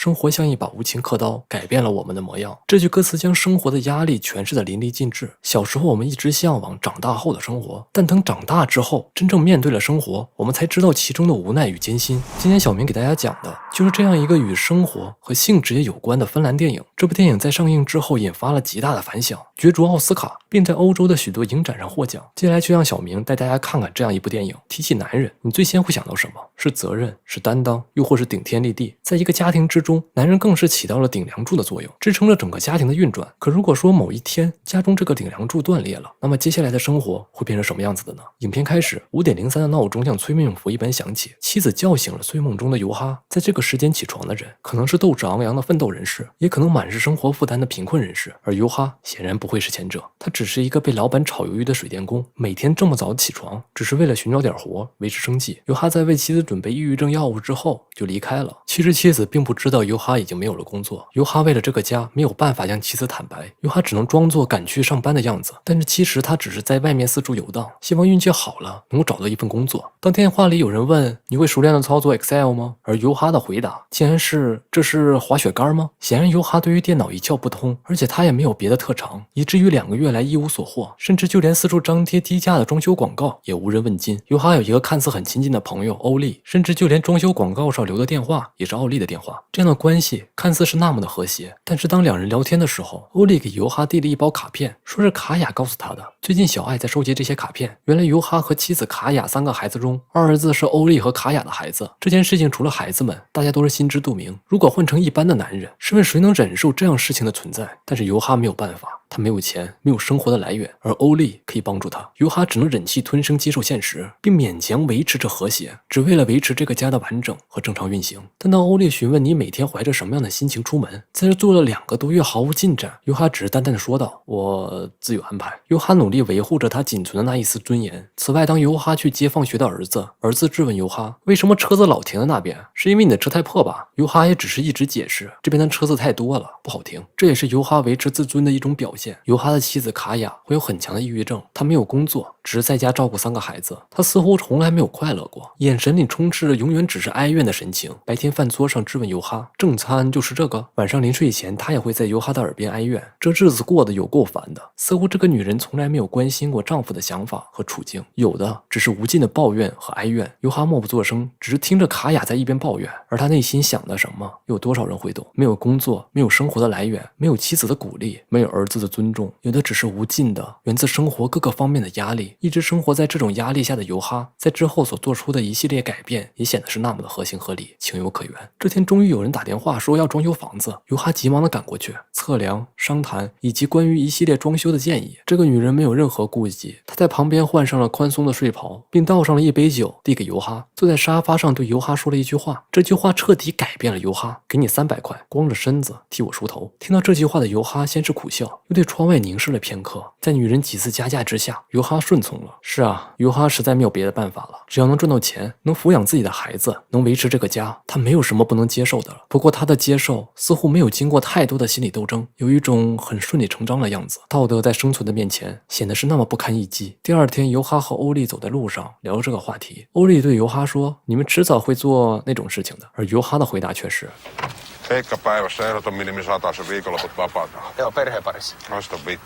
生活像一把无情刻刀，改变了我们的模样。这句歌词将生活的压力诠释得淋漓尽致。小时候我们一直向往长大后的生活，但等长大之后，真正面对了生活，我们才知道其中的无奈与艰辛。今天小明给大家讲的就是这样一个与生活和性职业有关的芬兰电影。这部电影在上映之后引发了极大的反响，角逐奥斯卡，并在欧洲的许多影展上获奖。接下来就让小明带大家看看这样一部电影。提起男人，你最先会想到什么？是责任，是担当，又或是顶天立地？在一个家庭之中，男人更是起到了顶梁柱的作用，支撑着整个家庭的运转。可如果说某一天家中这个顶梁柱断裂了，那么接下来的生活会变成什么样子的呢？影片开始，5:03的闹钟像催命符一般响起，妻子叫醒了睡梦中的尤哈。在这个时间起床的人，可能是斗志昂扬的奋斗人士，也可能满是生活负担的贫困人士。而尤哈显然不会是前者，他只是一个被老板炒鱿鱼的水电工，每天这么早起床，只是为了寻找点活维持生计。尤哈在为妻子准备抑郁症药物之后就离开了。其实妻子并不知道尤哈已经没有了工作，尤哈为了这个家没有办法向妻子坦白，尤哈只能装作赶去上班的样子，但是其实他只是在外面四处游荡，希望运气好了能够找到一份工作。当电话里有人问你会熟练的操作 Excel 吗？而尤哈的回答竟然是这是滑雪杆吗？显然尤哈对于电脑一窍不通，而且他也没有别的特长，以至于2个月来一无所获，甚至就连四处张贴低价的装修广告也无人问津。尤哈有一个看似很亲近的朋友欧丽，甚至就连装修广告上留的电话也是奥利的电话。这样的关系看似是那么的和谐，但是当两人聊天的时候，欧丽给尤哈递了一包卡片，说是卡雅告诉他的。最近小艾在收集这些卡片，原来尤哈和妻子卡雅3个孩子中，二儿子是欧丽和卡雅的孩子。这件事情除了孩子们，大家都是心知肚明。如果换成一般的男人，试问谁能忍受这样事情的存在？但是尤哈没有办法，他没有钱，没有生活的来源，而欧丽可以帮助他。尤哈只能忍气吞声接受现实，并勉强维持着和谐，只为了维持这个家的完整和正常运行。但当欧丽询问你每天怀着什么样的心情出门，在这做了2个多月毫无进展，尤哈只是淡淡的说道：我自有安排。尤哈努力维护着他仅存的那一丝尊严。此外，当尤哈去接放学的儿子，儿子质问尤哈为什么车子老停在那边，是因为你的车太破吧？尤哈也只是一直解释这边的车子太多了不好停，这也是尤哈维持自尊的一种表现。尤哈的妻子卡雅会有很强的抑郁症，她没有工作，只是在家照顾3个孩子，她似乎从来没有快乐过，眼神里充斥着永远只是哀怨的神情。白天饭桌上质问尤哈正餐就是这个，晚上临睡前她也会在尤哈的耳边哀怨，这日子过得有够烦的。似乎这个女人从来没有关心过丈夫的想法和处境，有的只是无尽的抱怨和哀怨。尤哈默不作声，只是听着卡雅在一边抱怨，而她内心想的什么，有多少人会懂？没有工作，没有生活的来源，没有妻子的鼓励，没有儿子的尊重，有的只是无尽的源自生活各个方面的压力。一直生活在这种压力下的尤哈，在之后所做出的一系列改变也显得是那么的合情合理，情有可原。这天终于有人打电话说要装修房子，尤哈急忙的赶过去，测量、商谈以及关于一系列装修的建议。这个女人没有任何顾忌，她在旁边换上了宽松的睡袍，并倒上了一杯酒递给尤哈，坐在沙发上对尤哈说了一句话，这句话彻底改变了尤哈，给你300块，光着身子替我梳头。听到这句话的尤哈先是苦笑，又对窗外凝视了片刻，在女人几次加价之下，尤哈顺从了。是啊，尤哈实在没有别的办法了，只要能赚到钱，能抚养自己的孩子，能维持这个家，他没有什么不能接受的了。不过他的接受似乎没有经过太多的心理斗争，有一种很顺理成章的样子。道德在生存的面前显得是那么不堪一击。第二天，尤哈和欧丽走在路上聊这个话题。欧丽对尤哈说：你们迟早会做那种事情的。而尤哈的回答却是Keikkapäivässä ehdoton minimi 100, viikonloput vapaata. Joo, perheparissa. Noista vittu.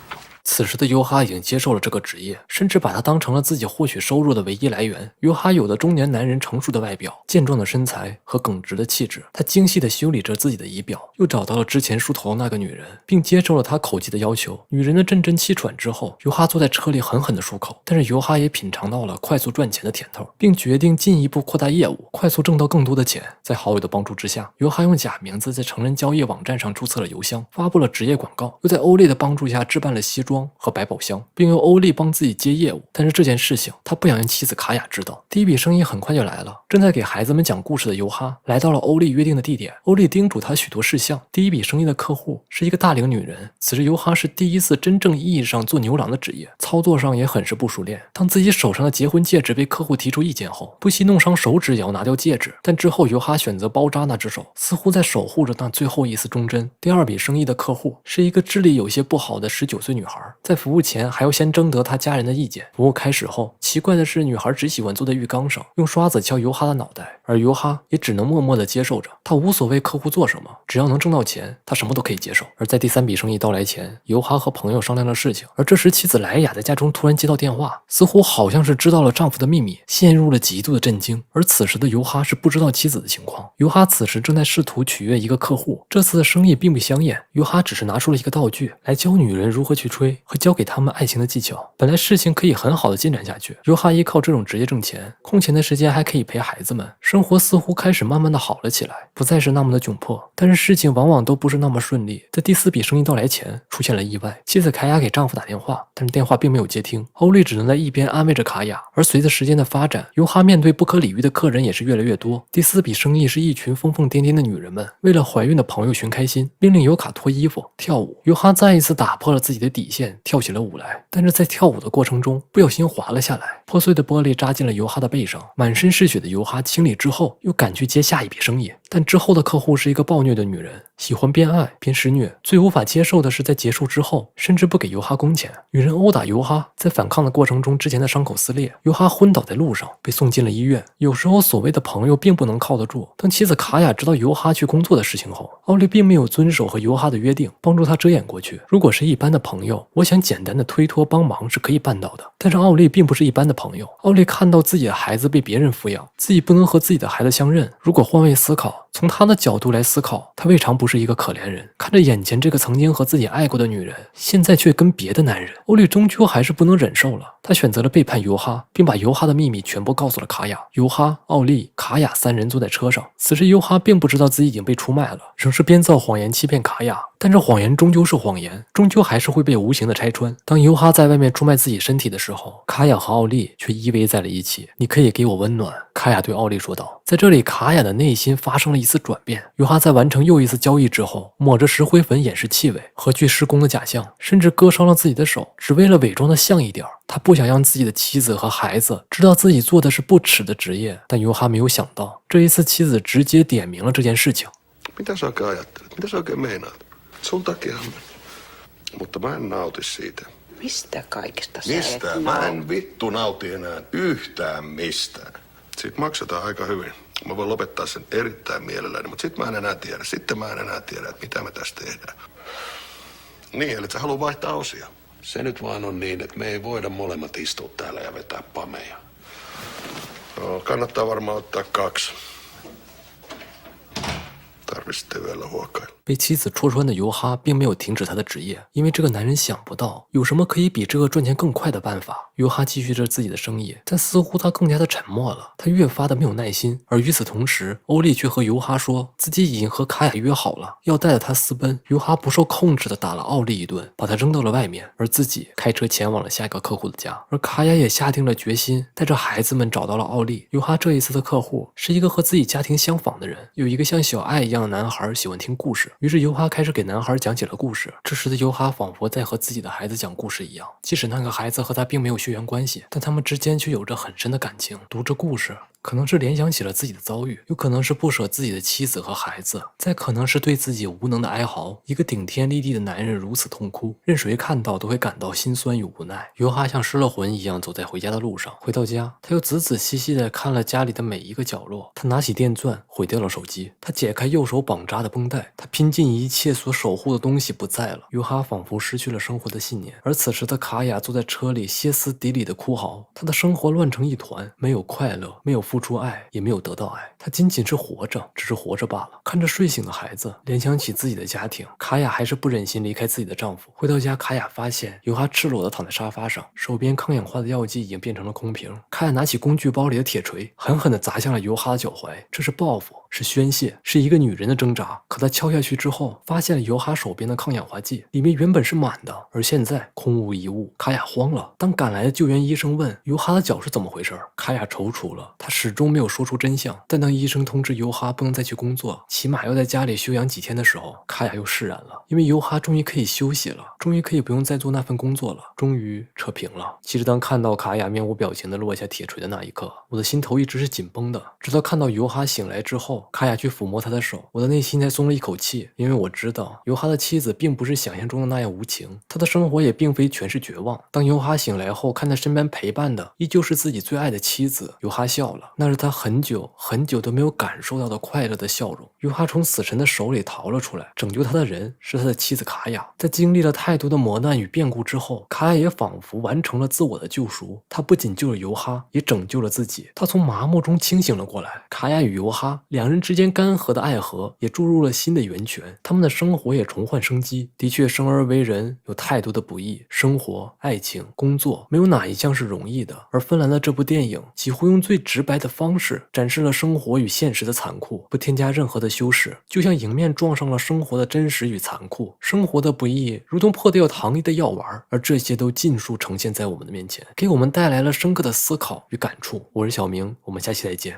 此时的尤哈已经接受了这个职业，甚至把它当成了自己获取收入的唯一来源。尤哈有的中年男人成熟的外表、健壮的身材和耿直的气质，他精细地修理着自己的仪表，又找到了之前梳头的那个女人，并接受了她口技的要求。女人的阵阵气喘之后，尤哈坐在车里狠狠地漱口，但是尤哈也品尝到了快速赚钱的甜头，并决定进一步扩大业务，快速挣到更多的钱。在好友的帮助之下，尤哈用假名字在成人交易网站上注册了邮箱，发布了职业广告，又在欧丽的帮助下置办了西装和百宝箱，并由欧丽帮自己接业务。但是这件事情他不想让妻子卡雅知道。第一笔生意很快就来了，正在给孩子们讲故事的尤哈来到了欧丽约定的地点，欧丽叮嘱他许多事项。第一笔生意的客户是一个大龄女人，此时尤哈是第一次真正意义上做牛郎的职业，操作上也很是不熟练。当自己手上的结婚戒指被客户提出意见后，不惜弄伤手指也要拿掉戒指，但之后尤哈选择包扎那只手，似乎在守护着那最后一丝忠贞。第二笔生意的客户是一个智力有些不好的19岁女孩，在服务前还要先征得他家人的意见。服务开始后，奇怪的是，女孩只喜欢坐在浴缸上，用刷子敲尤哈的脑袋，而尤哈也只能默默地接受着。他无所谓客户做什么，只要能挣到钱，他什么都可以接受。而在第3笔生意到来前，尤哈和朋友商量了事情，而这时妻子莱雅在家中突然接到电话，似乎好像是知道了丈夫的秘密，陷入了极度的震惊。而此时的尤哈是不知道妻子的情况。尤哈此时正在试图取悦一个客户，这次的生意并不香艳，尤哈只是拿出了一个道具来教女人如何去吹和教给他们爱情的技巧。本来事情可以很好的进展下去，尤哈依靠这种职业挣钱，空闲的时间还可以陪孩子们，生活似乎开始慢慢的好了起来，不再是那么的窘迫。但是事情往往都不是那么顺利，在第4笔生意到来前出现了意外。妻子凯雅给丈夫打电话，但是电话并没有接听，欧丽只能在一边安慰着卡雅。而随着时间的发展，尤哈面对不可理喻的客人也是越来越多。第4笔生意是一群疯疯癫癫的女人们为了怀孕的朋友寻开心，命令尤卡脱衣服跳舞。尤哈再一次打破了自己的底线，跳起了舞来，但是在跳舞的过程中不小心滑了下来，破碎的玻璃扎进了尤哈的背上，满身是血的尤哈清理之后又赶去接下一笔生意。但之后的客户是一个暴虐的女人，喜欢边爱边施虐，最无法接受的是在结束之后甚至不给尤哈工钱。女人殴打尤哈，在反抗的过程中之前的伤口撕裂，尤哈昏倒在路上被送进了医院。有时候所谓的朋友并不能靠得住。当妻子卡雅知道尤哈去工作的事情后，奥利并没有遵守和尤哈的约定，帮助他遮掩过去。如果是一般的朋友，我想简单的推脱帮忙是可以办到的，但是奥利并不是一般的朋友。奥利看到自己的孩子被别人抚养，自己不能和自己的孩子相认。如果换位思考，从他的角度来思考，他未尝不是一个可怜人。看着眼前这个曾经和自己爱过的女人，现在却跟别的男人，欧利终究还是不能忍受了。他选择了背叛尤哈，并把尤哈的秘密全部告诉了卡雅。尤哈、奥利、卡雅3人坐在车上，此时尤哈并不知道自己已经被出卖了，仍是编造谎言欺骗卡雅。但这谎言终究是谎言，终究还是会被无情的拆穿。当尤哈在外面出卖自己身体的时候，卡雅和奥利却依偎在了一起。你可以给我温暖，卡雅对奥利说道。在这里，卡雅的内心发生了一次转变。尤哈在完成又一次交易之后，抹着石灰粉掩饰气味，和去施工的假象，甚至割伤了自己的手，只为了伪装的像一点。他不想让自己的妻子和孩子知道自己做的是不耻的职业。但尤哈没有想到，这一次妻子直接点明了这件事情。Mitä sä oikein ajattelet? Mitä sä oikein meinaat? Sun takiahan. Mutta mä en nauti siitä. Mistä kaikesta sä Mistä? et Mä en vittu nauti enää yhtään mistään. Siitä maksetaan aika hyvin. Mä voin lopettaa sen erittäin mielelläni, mutta sit mä en enää tiedä. Sitten mä en enää tiedä, että mitä me tästä tehdään. Niin, eli sä haluat vaihtaa osia. Se nyt vaan on niin, että me ei voida molemmat istua täällä ja vetää pameja. No, kannattaa varmaan ottaa 2. Tarvitsette vielä huokailla. 被妻子戳穿的尤哈并没有停止他的职业，因为这个男人想不到有什么可以比这个赚钱更快的办法。尤哈继续着自己的生意，但似乎他更加的沉默了，他越发的没有耐心。而与此同时，欧丽却和尤哈说自己已经和卡雅约好了，要带着他私奔。尤哈不受控制的打了奥利一顿，把他扔到了外面，而自己开车前往了下一个客户的家。而卡雅也下定了决心，带着孩子们找到了奥利。尤哈这一次的客户是一个和自己家庭相仿的人，有一个像小爱一样的男孩，喜欢听故事。于是尤哈开始给男孩讲起了故事。这时的尤哈仿佛在和自己的孩子讲故事一样，即使那个孩子和他并没有血缘关系，但他们之间却有着很深的感情。读着故事，可能是联想起了自己的遭遇，有可能是不舍自己的妻子和孩子，再可能是对自己无能的哀嚎。一个顶天立地的男人如此痛哭，任谁看到都会感到心酸与无奈。尤哈像失了魂一样走在回家的路上，回到家，他又仔仔细细地看了家里的每一个角落。他拿起电钻，毁掉了手机。他解开右手绑扎的绷带，他拼尽一切所守护的东西不在了。尤哈仿佛失去了生活的信念。而此时的卡雅坐在车里歇斯底里的哭嚎，他的生活乱成一团，没有快乐，没有付出爱，也没有得到爱，他仅仅是活着，只是活着罢了。看着睡醒的孩子，联想起自己的家庭，卡雅还是不忍心离开自己的丈夫。回到家，卡雅发现尤哈赤裸地躺在沙发上，手边抗氧化的药剂已经变成了空瓶。卡雅拿起工具包里的铁锤，狠狠地砸向了尤哈的脚踝。这是报复，是宣泄，是一个女人的挣扎。可他敲下去之后，发现了尤哈手边的抗氧化剂里面原本是满的，而现在空无一物。卡雅慌了。当赶来的救援医生问尤哈的脚是怎么回事，卡雅踌躇了，他始终没有说出真相。但当医生通知尤哈不能再去工作，起码要在家里休养几天的时候，卡雅又释然了，因为尤哈终于可以休息了，终于可以不用再做那份工作了，终于扯平了。其实当看到卡雅面无表情的落下铁锤的那一刻，我的心头一直是紧绷的，直到看到尤哈醒来之后，卡雅去抚摸他的手，我的内心才松了一口气，因为我知道尤哈的妻子并不是想象中的那样无情，他的生活也并非全是绝望。当尤哈醒来后，看他身边陪伴的依旧是自己最爱的妻子，尤哈笑了，那是他很久很久都没有感受到的快乐的笑容。尤哈从死神的手里逃了出来，拯救他的人是他的妻子卡雅。在经历了太多的磨难与变故之后，卡雅也仿佛完成了自我的救赎。他不仅救了尤哈，也拯救了自己。他从麻木中清醒了过来。卡雅与尤哈两人之间干涸的爱河也注入了新的源泉，他们的生活也重焕生机。的确，生而为人有太多的不易，生活、爱情、工作，没有哪一项是容易的。而芬兰的这部电影几乎用最直白的方式展示了生活与现实的残酷，不添加任何的修饰，就像迎面撞上了生活的真实与残酷。生活的不易如同破掉糖衣的药丸，而这些都尽数呈现在我们的面前，给我们带来了深刻的思考与感触。我是小明，我们下期再见。